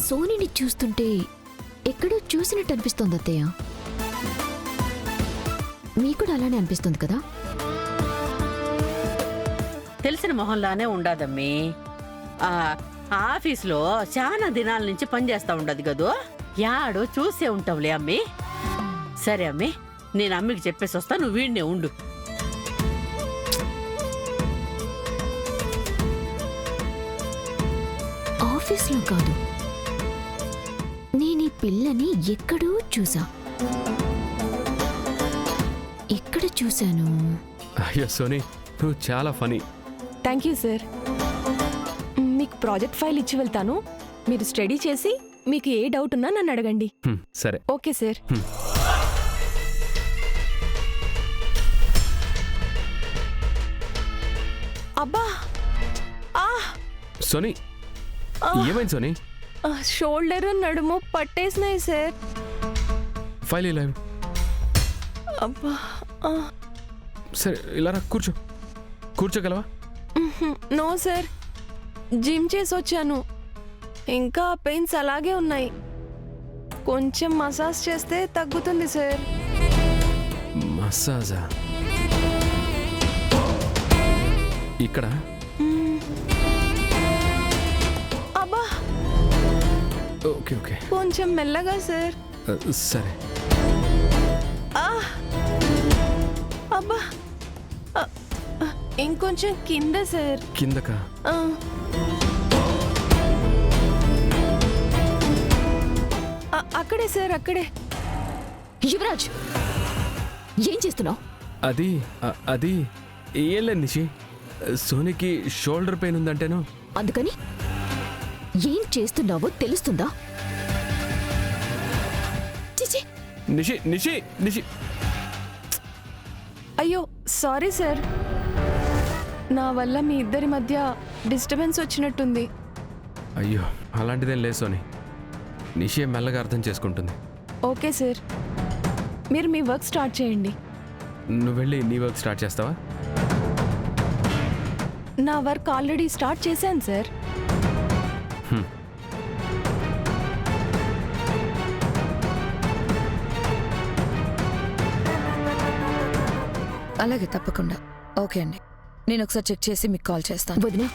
సోనీని చూస్తుంటే ఎక్కడో చూసినట్టు అనిపిస్తోంది అత్తయ్య. మీకు కూడా అలానే అనిపిస్తుంది కదా? తెలిసిన మొహంలానే ఉండదమ్మీ. ఆఫీసులో చాలా దినాల నుంచి పనిచేస్తా ఉండదు కదూ, యాడో చూసే ఉంటావులే అమ్మీ. సరే అమ్మీ, నేను అమ్మికి చెప్పేసి వస్తా, నువ్వు వీడినే ఉండు. ఆఫీస్లో కాదు, నేను ఈ పిల్లని ఎక్కడో చూసా. ఎక్కడ చూశాను? అయ్యో సోనీ, నువ్వు చాలా ఫనీ. Thank you sir. మీకు ప్రాజెక్ట్ ఫైల్ ఇచ్చి వెళ్తాను. మీరు స్టడీ చేసి మీకు ఏ డౌట్ ఉన్నా నన్ను అడగండి. సరే. Okay sir. అబ్బా, సోనీ, ఏమైంది సోనీ? షోల్డర్ నడుము పట్టేసినాయి సార్. ఫైల్ ఇలా ఇవ్వు. అబ్బా, సరే ఇలా రా, కూర్చో. కూర్చోగలవా? నో సార్, జిమ్ చేసి వచ్చాను. ఇంకా పెయిన్స్ అలాగే ఉన్నాయి. కొంచెం మసాజ్ చేస్తే తగ్గుతుంది సార్. మసాజా? ఇక్కడ? అబ్బా, ఓకే ఓకే, కొంచెం మెల్లగా సార్. సరే. అబ్బా, ఇంకొంచెం కింద సార్. కిందకా? అక్కడే సార్, అక్కడే. యువరాజ్, ఏం చేస్తున్నావు? అది ఏం లేదు నిషి. సోనీకి షోల్డర్ పెయిన్ ఉందంటేను. అందుకని ఏం చేస్తున్నావో తెలుస్తుందా? చిచి, నిషి నిషి నిషి. అయ్యో సారీ సార్, నా వల్ల మీ ఇద్దరి మధ్య డిస్టర్బెన్స్ వచ్చినట్టుంది. అయ్యో అలాంటిదేం లేదు సోనీ, నిషి మెల్లగా అర్థం చేసుకుంటుంది. ఓకే సార్, మీరు మీ వర్క్ స్టార్ట్ చేయండి. నువ్వు వెళ్ళి నీ వర్క్ స్టార్ట్ చేస్తావా? నా వర్క్ ఆల్రెడీ స్టార్ట్ చేశాను సార్. అలాగే, తప్పకుండా. ఓకే అండి, నేను ఒకసారి చెక్ చేసి మీకు కాల్ చేస్తాను. వదినా,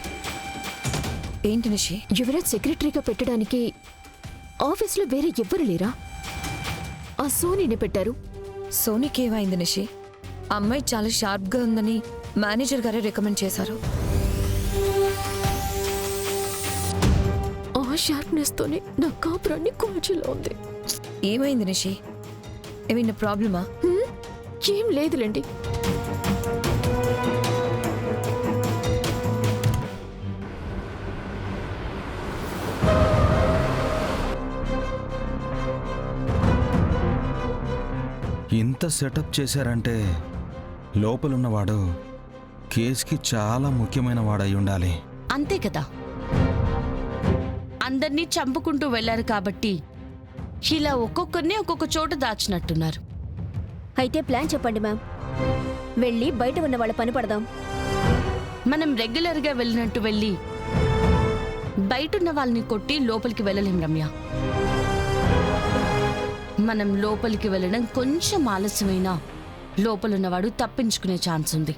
ఏంటి నిషి? యువరాజ్ సెక్రటరీగా పెట్టడానికి ఆఫీస్లో వేరే ఎవ్వరు లేరా? ఆ సోనీని పెట్టారు. సోనీకి ఏమైంది నిషి? అమ్మాయి చాలా షార్ప్గా ఉందని మేనేజర్ గారే రికమెండ్ చేశారు. ఆ షార్ప్నెస్ తోనే నా కాపురాన్ని కూల్చేలా ఉంది. ఏమైంది నిషి? ఏమైనా ప్రాబ్లమా? ఏం లేదులేండి. ఇంత సెటప్ చేశారంటే లోపలున్నవాడు కేసుకి చాలా ముఖ్యమైన వాడై ఉండాలి. అంతే కదా, అందర్నీ చంపుకుంటూ వెళ్లారు కాబట్టి ఇలా ఒక్కొక్కరిని ఒక్కొక్క చోట దాచినట్టున్నారు. అయితే ప్లాన్ చెప్పండి మ్యామ్, వెళ్ళి బయట ఉన్న వాళ్ళ పని పడదాం. మనం రెగ్యులర్గా వెళ్ళినట్టు వెళ్ళి బయటున్న వాళ్ళని కొట్టి లోపలికి వెళ్ళలేం రమ్య. మనం లోపలికి వెళ్ళడం కొంచెం ఆలస్యమైనా లోపలున్నవాడు తప్పించుకునే ఛాన్స్ ఉంది,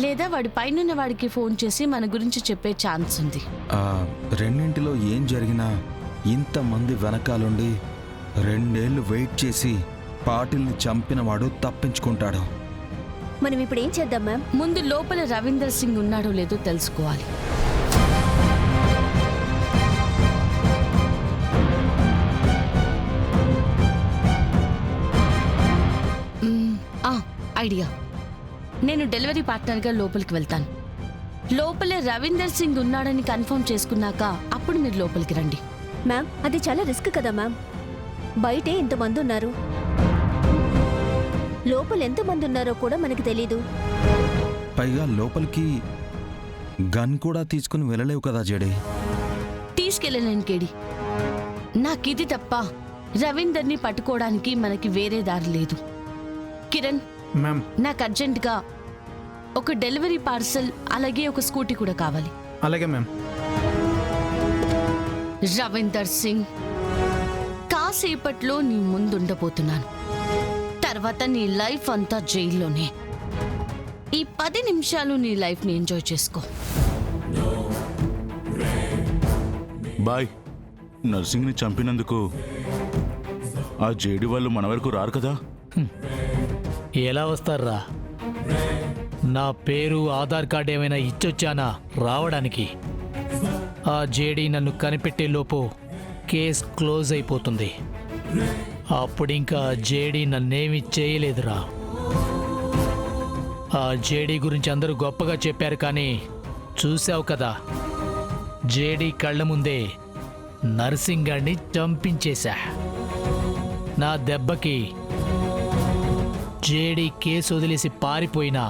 లేదా వాడి పైనున్న వాడికి ఫోన్ చేసి మన గురించి చెప్పే ఛాన్స్ ఉంది. రెండింటిలో ఏం జరిగినా ఇంతమంది వెనకాలుండి 2 ఏళ్ళు వెయిట్ చేసి పాటిల్ని చంపినవాడు తప్పించుకుంటాడు. మనం ఇప్పుడు ఏం చేద్దాం మ్యామ్? ముందు లోపల రవీందర్ సింగ్ ఉన్నాడో లేదో తెలుసుకోవాలి. ఐడియా, నేను డెలివరీ పార్ట్నర్గా లోపలికి వెళ్తాను. లోపలే రవీందర్ సింగ్ ఉన్నాడని కన్ఫర్మ్ చేసుకున్నాక అప్పుడు మీరు లోపలికి రండి. మ్యామ్, అది చాలా రిస్క్ కదా మ్యామ్. బయటే ఇంతమంది ఉన్నారు, లోపల ఎంతమంది ఉన్నారో కూడా మనకి తెలీదు. పైగా లోపలికి గన్ కూడా తీసుకుని వెళ్ళలేవు కదా జడే. తీసుకెళ్ళలేను కేడి, నాకిది తప్ప రవీందర్ని పట్టుకోవడానికి మనకి వేరే దారి లేదు. కిరణ్, నాకు అర్జెంట్గా ఒక డెలివరీ పార్సల్ అలాగే ఒక స్కూటీ కూడా కావాలి. అలాగే మ్యామ్. రవీందర్ సింగ్, కాసేపట్లో నీ ముందుండబోతున్నాను. తర్వాత నీ లైఫ్ అంతా జైల్లోనే. ఈ 10 నిమిషాలు నీ లైఫ్ని ఎంజాయ్ చేసుకో. బాయ్, నర్సింగ్ని చంపినందుకు ఆ జేడి వాళ్ళు మన వరకు రారు కదా? ఎలా వస్తారా? నా పేరు ఆధార్ కార్డ్ ఏమైనా ఇచ్చొచ్చానా రావడానికి? ఆ జేడీ నన్ను కనిపెట్టే లోపు కేస్ క్లోజ్ అయిపోతుంది. అప్పుడింకా జేడీ నన్నేమి చేయలేదురా. ఆ జేడీ గురించి అందరూ గొప్పగా చెప్పారు, కానీ చూసావు కదా, జేడీ కళ్ళ ముందే నర్సింగ్ గాడిని చంపించేశా. నా దెబ్బకి జేడీ కేసు వదిలేసి పారిపోయినా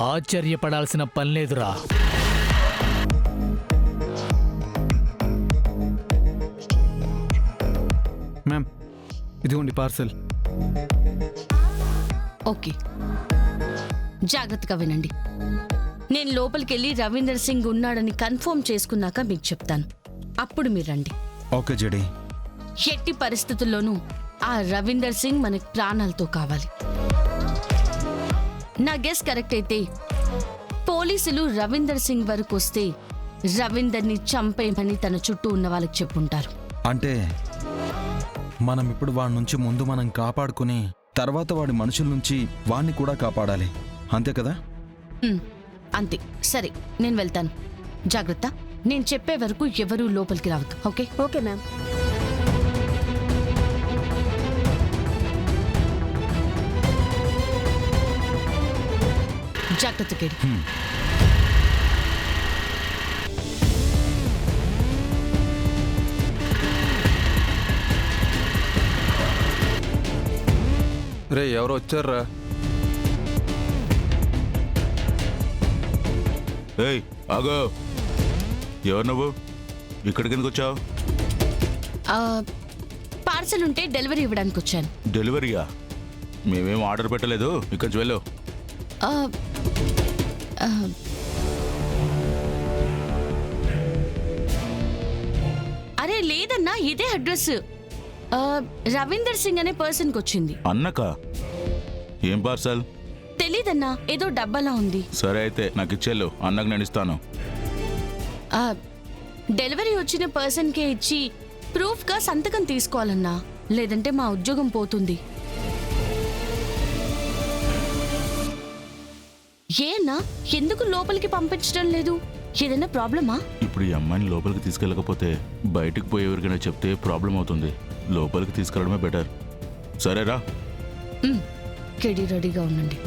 ఆశ్చర్యపడాల్సిన పనిలేదురా. మ్యామ్, ఇదిగోండి పార్సల్. ఓకే, జాగ్రత్తగా వినండి. నేను లోపలికెళ్ళి రవీందర్ సింగ్ ఉన్నాడని కన్ఫర్మ్ చేసుకున్నాక మీకు చెప్తాను. అప్పుడు మీరు రండి. Okay JD. ఎట్టి పరిస్థితుల్లోనూ ఆ రవీందర్ సింగ్ మనకి ప్రాణాలతో కావాలి. నా గెస్ కరెక్ట్ అయితే పోలీసులు రవీందర్ సింగ్ వరకు వస్తే రవీందర్ని చంపేయమని తన చుట్టూ ఉన్న వాళ్ళకి చెప్పుంటారు. అంటే మనం ఇప్పుడు వాడి నుంచి ముందు మనం కాపాడుకుని తర్వాత వాడి మనుషుల నుంచి వాణ్ణి కూడా కాపాడాలి, అంతే కదా? అంతే. సరే, నేను వెళ్తాను. జాగ్రత్త. నేను చెప్పే వరకు ఎవరూ లోపలికి రావద్దు. ఓకే? Okay ma'am. జాగ్రత్త కేడి. రే, ఎవరో వచ్చారా? ఏయ్ ఆగో, ఎవరు నువ్వు? ఇక్కడికి ఎందుకు వచ్చావు? పార్సల్ ఉంటే డెలివరీ ఇవ్వడానికి వచ్చాను. డెలివరీయా? మేమేం ఆర్డర్ పెట్టలేదు, ఇక్కడి వెళ్ళు. ఆ, ఆ, అరే లేదన్నా, ఇదే అడ్రస్. రవీందర్ సింగ్ అనే పర్సన్కి వచ్చింది. అన్నకా? ఏం పార్సల్? తెలీదన్నా, ఏదో డబ్బాలా ఉంది. సరే అయితే నాకు ఇచ్చేళ్ళు, అన్నకు నేను ఇస్తాను. డెలివరీ వచ్చిన పర్సన్కే ఇచ్చి ప్రూఫ్గా సంతకం తీసుకోవాలన్నా, లేదంటే మా ఉద్యోగం పోతుంది. ఏనా, ఎందుకు లోపలికి పంపించడం లేదు? ఏదైనా ప్రాబ్లమా? ఇప్పుడు ఈ అమ్మాయిని లోపలికి తీసుకెళ్ళకపోతే బయటికి పోయేవరికైనా చెప్తే ప్రాబ్లం అవుతుంది. లోపలికి తీసుకెళ్ళడమే బెటర్. సరేరా? కేడి, రెడీగా ఉండండి.